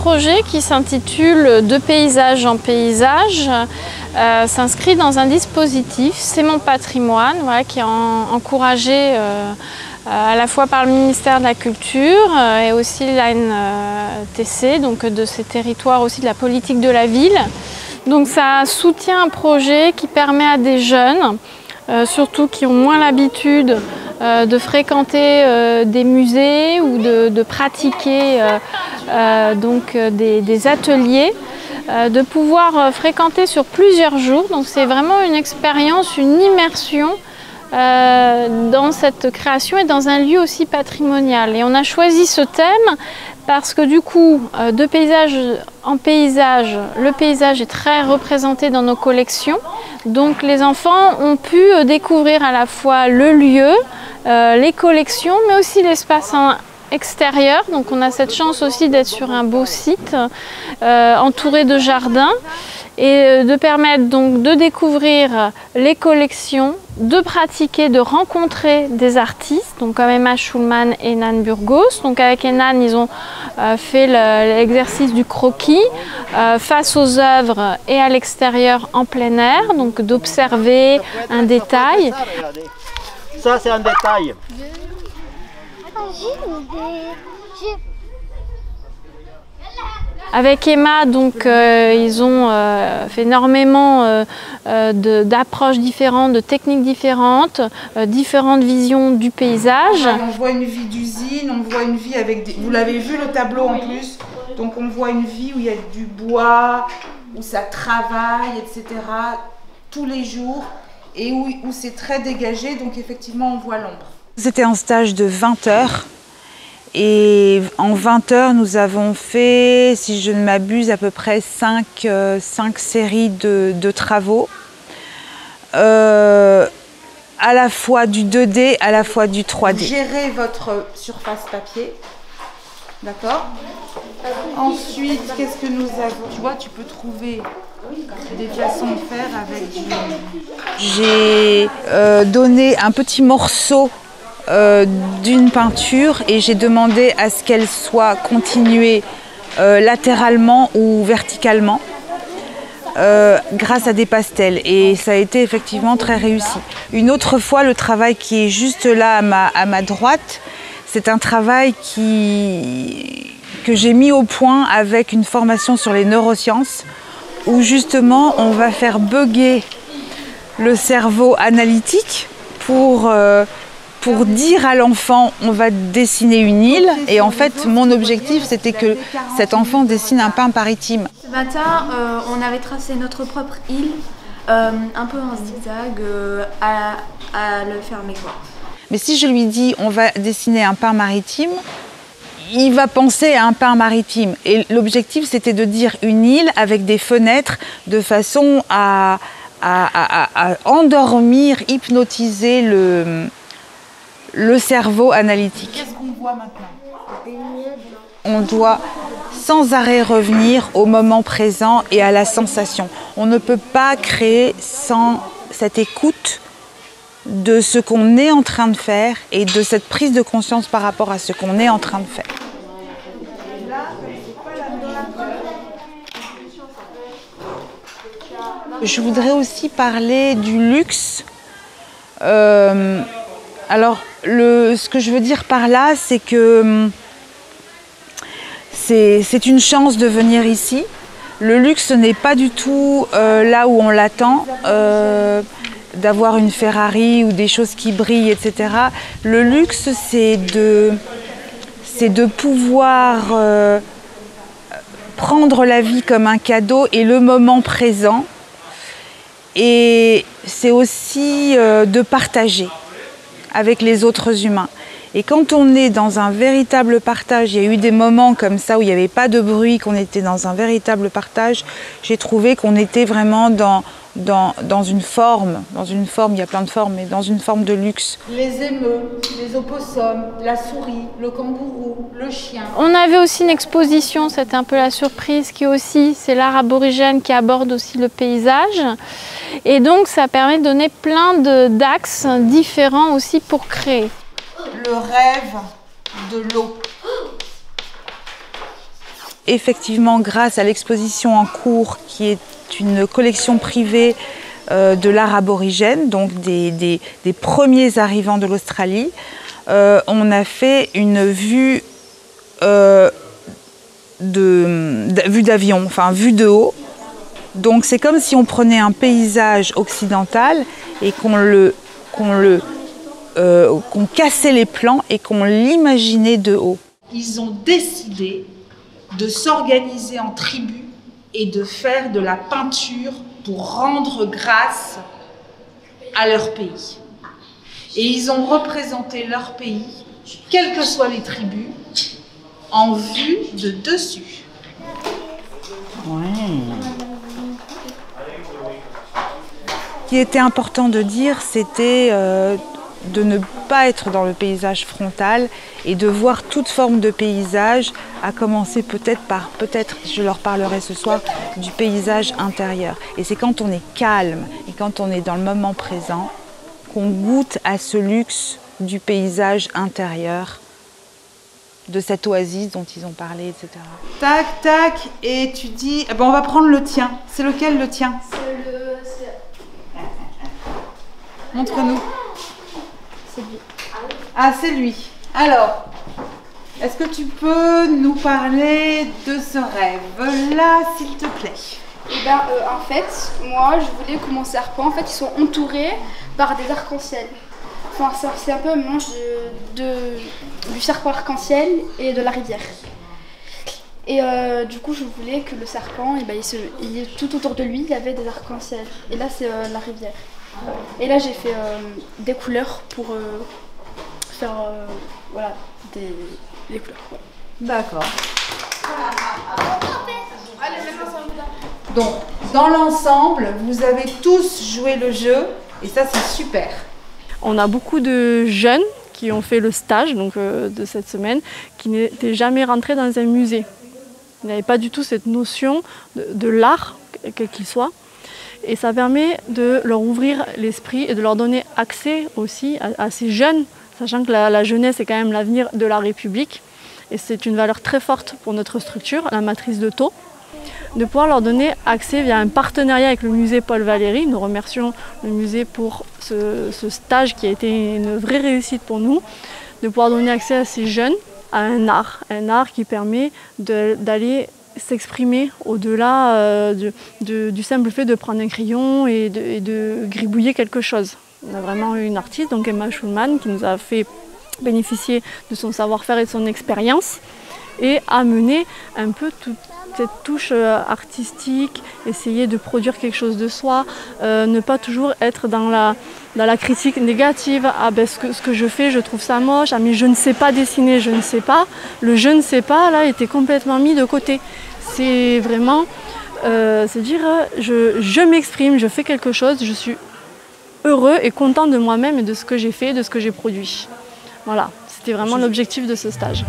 projet qui s'intitule « De paysage en paysage » s'inscrit dans un dispositif, c'est mon patrimoine, voilà, qui est encouragé à la fois par le ministère de la Culture et aussi l'ANTC, donc de ces territoires aussi de la politique de la ville. Donc ça soutient un projet qui permet à des jeunes, surtout qui ont moins l'habitude de fréquenter des musées ou de pratiquer des ateliers, de pouvoir fréquenter sur plusieurs jours. Donc c'est vraiment une expérience, une immersion dans cette création et dans un lieu aussi patrimonial. Et on a choisi ce thème parce que du coup, de paysage en paysage, le paysage est très représenté dans nos collections. Donc les enfants ont pu découvrir à la fois le lieu, les collections, mais aussi l'espace extérieur. Donc on a cette chance aussi d'être sur un beau site entouré de jardins et de permettre donc de découvrir les collections, de pratiquer, de rencontrer des artistes, donc comme Emma Schulman et Nan Burgos. Donc avec Nan, ils ont fait l'exercice du croquis face aux œuvres et à l'extérieur en plein air, donc d'observer un détail. Ça c'est un détail. Avec Emma, donc, ils ont fait énormément d'approches différentes, de techniques différentes, différentes visions du paysage. On voit une vie d'usine, on voit une vie avec des... Vous l'avez vu le tableau en plus, donc on voit une vie où il y a du bois, où ça travaille, etc. tous les jours et où c'est très dégagé, donc effectivement on voit l'ombre. C'était un stage de 20 heures. Et en 20 heures, nous avons fait, si je ne m'abuse, à peu près 5 séries de travaux. À la fois du 2D, à la fois du 3D. Gérez votre surface papier, d'accord? Ensuite, qu'est-ce que nous avons? Tu vois, tu peux trouver des façons de faire avec du... J'ai donné un petit morceau d'une peinture et j'ai demandé à ce qu'elle soit continuée latéralement ou verticalement grâce à des pastels, et ça a été effectivement très réussi. Une autre fois, le travail qui est juste là à ma droite, c'est un travail que j'ai mis au point avec une formation sur les neurosciences où justement on va faire bugger le cerveau analytique pour dire à l'enfant on va dessiner une île, et en fait mon objectif c'était que cet enfant dessine un pain maritime. Ce matin on avait tracé notre propre île un peu en zigzag à le fermer quoi. Mais si je lui dis on va dessiner un pain maritime, il va penser à un pain maritime, et l'objectif c'était de dire une île avec des fenêtres de façon à endormir, hypnotiser le cerveau analytique. Qu'est-ce qu'on voit maintenant? On doit sans arrêt revenir au moment présent et à la sensation. On ne peut pas créer sans cette écoute de ce qu'on est en train de faire et de cette prise de conscience par rapport à ce qu'on est en train de faire. Je voudrais aussi parler du luxe. Alors, ce que je veux dire par là, c'est que c'est une chance de venir ici. Le luxe n'est pas du tout là où on l'attend, d'avoir une Ferrari ou des choses qui brillent, etc. Le luxe, c'est de pouvoir prendre la vie comme un cadeau et le moment présent. Et c'est aussi de partager avec les autres humains. Et quand on est dans un véritable partage, il y a eu des moments comme ça où il n'y avait pas de bruit, qu'on était dans un véritable partage, j'ai trouvé qu'on était vraiment dans une forme, il y a plein de formes, mais dans une forme de luxe. Les émeux, les opossums, la souris, le kangourou, le chien. On avait aussi une exposition, c'était un peu la surprise, c'est l'art aborigène qui aborde aussi le paysage. Et donc ça permet de donner plein d'axes différents aussi pour créer. Le rêve de l'eau. effectivement grâce à l'exposition en cours qui est une collection privée de l'art aborigène, donc des premiers arrivants de l'Australie. On a fait une vue d'avion, enfin vue de haut. Donc c'est comme si on prenait un paysage occidental et qu'on cassait les plans et qu'on l'imaginait de haut. Ils ont décidé de s'organiser en tribus et de faire de la peinture pour rendre grâce à leur pays. Et ils ont représenté leur pays, quelles que soient les tribus, en vue de dessus. Ouais. Ce qui était important de dire, c'était de ne pas être dans le paysage frontal et de voir toute forme de paysage, à commencer peut-être par, je leur parlerai ce soir, du paysage intérieur. Et c'est quand on est calme et quand on est dans le moment présent qu'on goûte à ce luxe du paysage intérieur, de cette oasis dont ils ont parlé, etc. Tac, tac, et tu dis, eh ben on va prendre le tien. C'est lequel le tien? Montre-nous. C'est lui. Ah, c'est lui. Alors, est-ce que tu peux nous parler de ce rêve-là, s'il te plaît? Eh ben, en fait, moi, je voulais que mon serpent, en fait, ils sont entourés par des arcs-en-ciel. Enfin, c'est un peu un mélange du serpent arc-en-ciel et de la rivière. Et du coup, je voulais que le serpent, eh ben, tout autour de lui, il y avait des arcs-en-ciel. Et là, c'est la rivière. Et là, j'ai fait des couleurs pour faire voilà, des couleurs. Voilà. D'accord. Donc, dans l'ensemble, vous avez tous joué le jeu et ça, c'est super. On a beaucoup de jeunes qui ont fait le stage donc, de cette semaine, qui n'étaient jamais rentrés dans un musée. Ils n'avaient pas du tout cette notion de l'art, quel qu'il soit. Et ça permet de leur ouvrir l'esprit et de leur donner accès aussi à ces jeunes, sachant que la jeunesse est quand même l'avenir de la République. Et c'est une valeur très forte pour notre structure, la matrice de Thau, de pouvoir leur donner accès via un partenariat avec le musée Paul Valéry. Nous remercions le musée pour ce stage qui a été une vraie réussite pour nous, de pouvoir donner accès à ces jeunes à un art qui permet d'aller s'exprimer au-delà du simple fait de prendre un crayon et de gribouiller quelque chose. On a vraiment eu une artiste, donc Emma Schulman, qui nous a fait bénéficier de son savoir-faire et de son expérience et amener un peu toute cette touche artistique, essayer de produire quelque chose de soi, ne pas toujours être dans la critique négative. Ah ben ce que je fais, je trouve ça moche, ah mais je ne sais pas dessiner, je ne sais pas. Le je ne sais pas là était complètement mis de côté. C'est vraiment se dire je m'exprime, je fais quelque chose, je suis heureux et content de moi-même et de ce que j'ai fait, de ce que j'ai produit. Voilà, c'était vraiment l'objectif de ce stage.